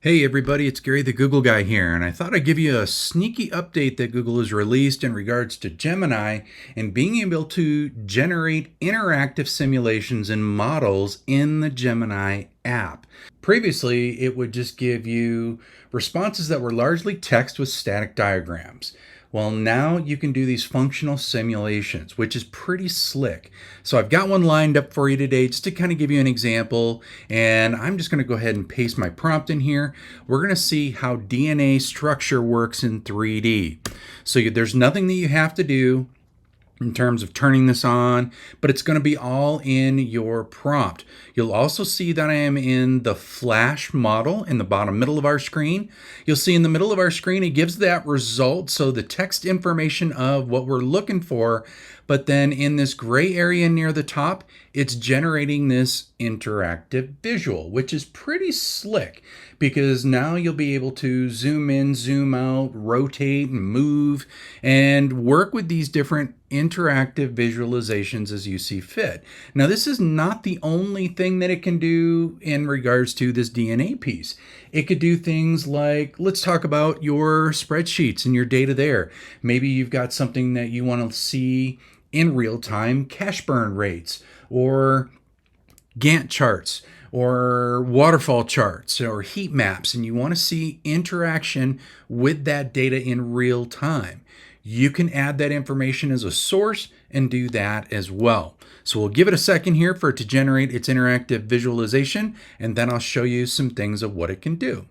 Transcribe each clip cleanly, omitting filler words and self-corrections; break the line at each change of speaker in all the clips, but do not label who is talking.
Hey everybody, it's Gary the Google Guy here, and I thought I'd give you a sneaky update that Google has released in regards to Gemini and being able to generate interactive simulations and models in the Gemini app. Previously, it would just give you responses that were largely text with static diagrams. Well, now you can do these functional simulations, which is pretty slick. So I've got one lined up for you today just to kind of give you an example. And I'm just going to go ahead and paste my prompt in here. We're going to see how DNA structure works in 3D. So there's nothing that you have to do in terms of turning this on, but it's going to be all in your prompt. You'll also see that I am in the Flash model in the bottom middle of our screen. You'll see in the middle of our screen, it gives that result, so the text information of what we're looking for, but then in this gray area near the top, it's generating this interactive visual, which is pretty slick because now you'll be able to zoom in, zoom out, rotate and move and work with these different interactive visualizations as you see fit. Now, this is not the only thing that it can do in regards to this DNA piece. It could do things like, let's talk about your spreadsheets and your data there. Maybe you've got something that you want to see in real time, cash burn rates or Gantt charts or waterfall charts or heat maps, and you want to see interaction with that data in real time. You can add that information as a source and do that as well. So we'll give it a second here for it to generate its interactive visualization, and then I'll show you some things of what it can do.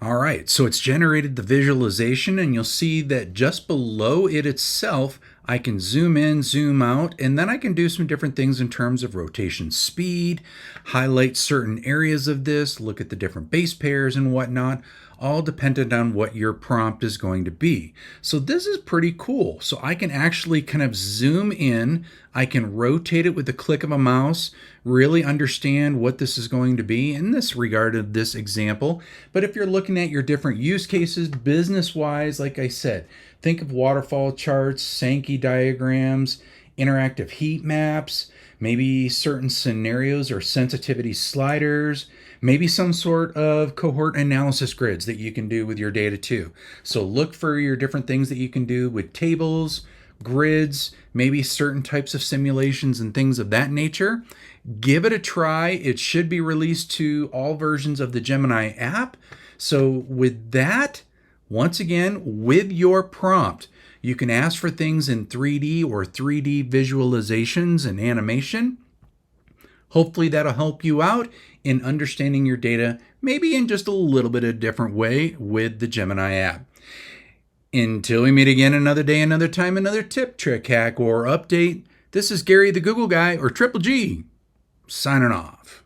All right, so it's generated the visualization, and you'll see that just below it itself, I can zoom in, zoom out, and then I can do some different things in terms of rotation speed, highlight certain areas of this, look at the different base pairs and whatnot, all dependent on what your prompt is going to be. So this is pretty cool. So I can actually kind of zoom in, I can rotate it with the click of a mouse, really understand what this is going to be in this regard of this example. But if you're looking at your different use cases, business-wise, like I said, think of waterfall charts, Sankey diagrams, interactive heat maps, maybe certain scenarios or sensitivity sliders, maybe some sort of cohort analysis grids that you can do with your data too. So look for your different things that you can do with tables, grids, maybe certain types of simulations and things of that nature. Give it a try. It should be released to all versions of the Gemini app. So with that, once again, with your prompt, you can ask for things in 3D or 3D visualizations and animation. Hopefully that'll help you out in understanding your data, maybe in just a little bit of a different way with the Gemini app. Until we meet again another day, another time, another tip, trick, hack, or update, this is Gary the Google Guy, or Triple G, signing off.